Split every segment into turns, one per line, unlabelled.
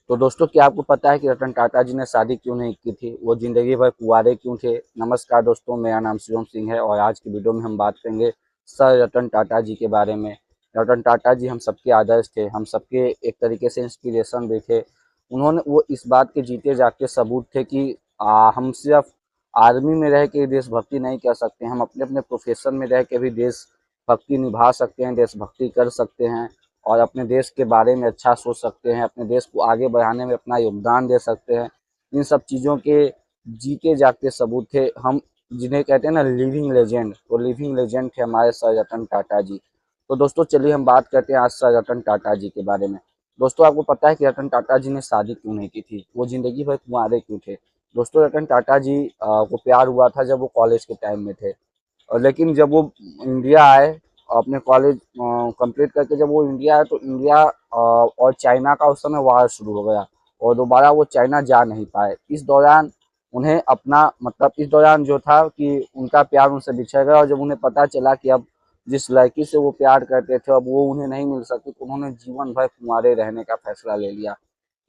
तो दोस्तों, क्या आपको पता है कि रतन टाटा जी ने शादी क्यों नहीं की थी? वो जिंदगी भर कुंवारे क्यों थे? नमस्कार दोस्तों, मेरा नाम शिवम सिंह है और आज की वीडियो में हम बात करेंगे सर रतन टाटा जी के बारे में। रतन टाटा जी हम सबके आदर्श थे, हम सबके एक तरीके से इंस्पिरेशन भी थे। उन्होंने वो इस बात के जीते जागते सबूत थे कि हम सिर्फ आर्मी में रह के देशभक्ति नहीं कर सकते, हम अपने अपने प्रोफेशन में रह के भी देशभक्ति निभा सकते हैं, देशभक्ति कर सकते हैं और अपने देश के बारे में अच्छा सोच सकते हैं, अपने देश को आगे बढ़ाने में अपना योगदान दे सकते हैं। इन सब चीज़ों के जीते जागते सबूत थे हम, जिन्हें कहते हैं ना लिविंग लेजेंड। तो लिविंग लेजेंड थे हमारे सर रतन टाटा जी। तो दोस्तों, चलिए हम बात करते हैं आज सर रतन टाटा जी के बारे में। दोस्तों, आपको पता है कि रतन टाटा जी ने शादी क्यों नहीं की थी? वो जिंदगी भर कुंवारे क्यों थे? दोस्तों, रतन टाटा जी को प्यार हुआ था जब वो कॉलेज के टाइम में थे। और लेकिन जब वो इंडिया आए, अपने कॉलेज कंप्लीट करके जब वो इंडिया आए तो इंडिया और चाइना का उस समय वार शुरू हो गया और दोबारा वो चाइना जा नहीं पाए। इस दौरान उन्हें अपना मतलब इस दौरान जो था कि उनका प्यार उनसे बिछड़ गया और जब उन्हें पता चला कि अब जिस लड़की से वो प्यार करते थे अब वो उन्हें नहीं मिल सकती, तो उन्होंने जीवन भर कुंवारे रहने का फैसला ले लिया।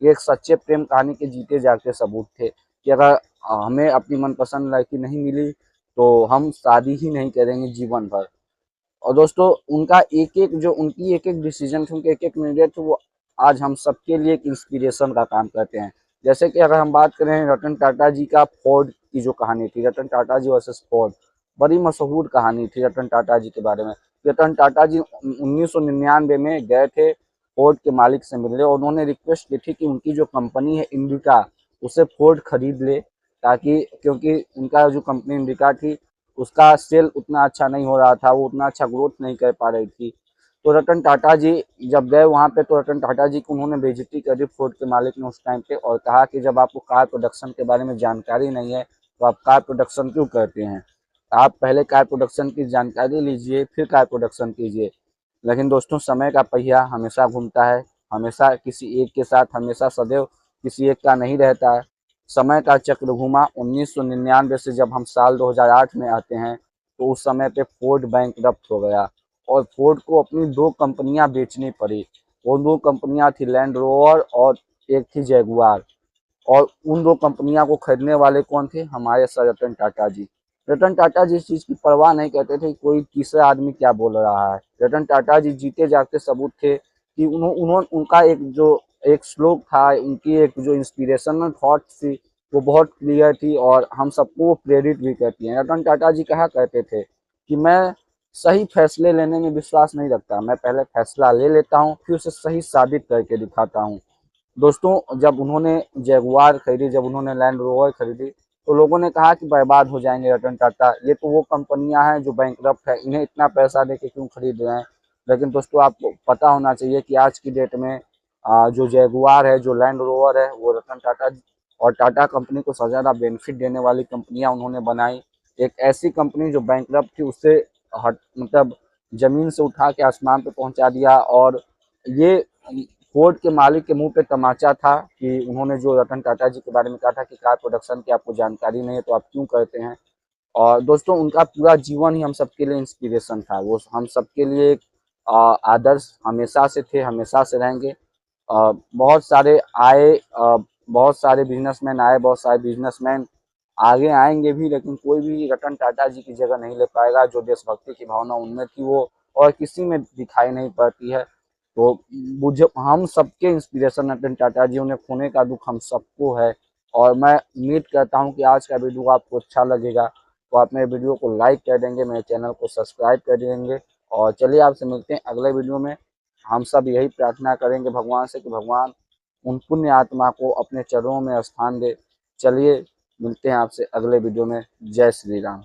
ये एक सच्चे प्रेम कहानी के जीते जागते सबूत थे कि अगर हमें अपनी मनपसंद लड़की नहीं मिली तो हम शादी ही नहीं करेंगे जीवन भर। और दोस्तों, उनका उनकी एक एक डिसीजन थे, उनके एक एक निर्णय थे, वो आज हम सबके लिए एक इंस्पिरेशन का काम करते हैं। जैसे कि अगर हम बात करें रतन टाटा जी का फोर्ड की जो कहानी थी, रतन टाटा जी वर्सेस फोर्ड, बड़ी मशहूर कहानी थी रतन टाटा जी के बारे में। रतन टाटा जी 1999 में गए थे फोर्ड के मालिक से मिलने और उन्होंने रिक्वेस्ट की थी कि उनकी जो कंपनी है इंडिका, उसे फोर्ड खरीद ले, ताकि क्योंकि उनका जो कंपनी इंडिका थी उसका सेल उतना अच्छा नहीं हो रहा था, वो उतना अच्छा ग्रोथ नहीं कर पा रही थी। तो रतन टाटा जी जब गए वहाँ पे तो रतन टाटा जी को उन्होंने बेइज्जती करी फोर्ड के मालिक ने उस टाइम पे, और कहा कि जब आपको कार प्रोडक्शन के बारे में जानकारी नहीं है तो आप कार प्रोडक्शन क्यों करते हैं? आप पहले कार प्रोडक्शन की जानकारी लीजिए फिर कार प्रोडक्शन कीजिए। लेकिन दोस्तों, समय का पहिया हमेशा घूमता है, हमेशा किसी एक के साथ, हमेशा सदैव किसी एक का नहीं रहता है। समय का चक्र घूमा 1999 से जब हम साल 2008 में आते हैं तो उस समय पे फोर्ड बैंकरप्ट हो गया और फोर्ड को अपनी दो कंपनियां बेचनी पड़ी। वो दो कंपनियां थी लैंड रोवर और एक थी जैगुआर। और उन दो कंपनियां को खरीदने वाले कौन थे? हमारे सर रतन टाटा जी। रतन टाटा जी इस चीज़ की परवाह नहीं करते थे कोई तीसरा आदमी क्या बोल रहा है। रतन टाटा जी जीते जागते सबूत थे कि उन्होंने उनका एक श्लोक था, उनकी एक जो इंस्पिरेशनल थॉट थी वो बहुत क्लियर थी और हम सबको प्रेरित भी करती हैं। रतन टाटा जी कहा करते थे कि मैं सही फैसले लेने में विश्वास नहीं रखता, मैं पहले फैसला ले लेता हूँ फिर उसे सही साबित करके दिखाता हूँ। दोस्तों, जब उन्होंने जैगुआर खरीदी, जब उन्होंने लैंड रोवर खरीदी, तो लोगों ने कहा कि बर्बाद हो जाएंगे रतन टाटा, ये तो वो कंपनियां हैं जो बैंकरप्ट है, इन्हें इतना पैसा देके क्यों खरीद रहे हैं? लेकिन दोस्तों, आपको पता होना चाहिए कि आज की डेट में जो जैगुआर है, जो लैंड रोवर है, वो रतन टाटा और टाटा कंपनी को सबसे ज़्यादा बेनिफिट देने वाली कंपनियां उन्होंने बनाई। एक ऐसी कंपनी जो बैंकरप्ट थी उससे हट मतलब जमीन से उठा के आसमान पे पहुंचा दिया। और ये फोर्ड के मालिक के मुंह पे तमाचा था कि उन्होंने जो रतन टाटा जी के बारे में कहा था कि कार प्रोडक्शन की आपको जानकारी नहीं है तो आप क्यों करते हैं। और दोस्तों, उनका पूरा जीवन ही हम सबके लिए इंस्पिरेशन था, वो हम सबके लिए एक आदर्श हमेशा से थे, हमेशा से रहेंगे। बहुत सारे आए, बहुत सारे बिजनेसमैन आए, बहुत सारे बिजनेसमैन आगे आएंगे भी, लेकिन कोई भी रतन टाटा जी की जगह नहीं ले पाएगा। जो देशभक्ति की भावना उनमें थी वो और किसी में दिखाई नहीं पड़ती है। तो मुझे हम सबके इंस्पिरेशन रतन टाटा जी, उन्हें खोने का दुख हम सबको है। और मैं उम्मीद करता हूं कि आज का वीडियो आपको अच्छा लगेगा, तो आप मेरे वीडियो को लाइक कर देंगे, मेरे चैनल को सब्सक्राइब कर देंगे। और चलिए आपसे मिलते हैं अगले वीडियो में। हम सब यही प्रार्थना करेंगे भगवान से कि भगवान उन पुण्य आत्मा को अपने चरणों में स्थान दे। चलिए मिलते हैं आपसे अगले वीडियो में। जय श्री राम।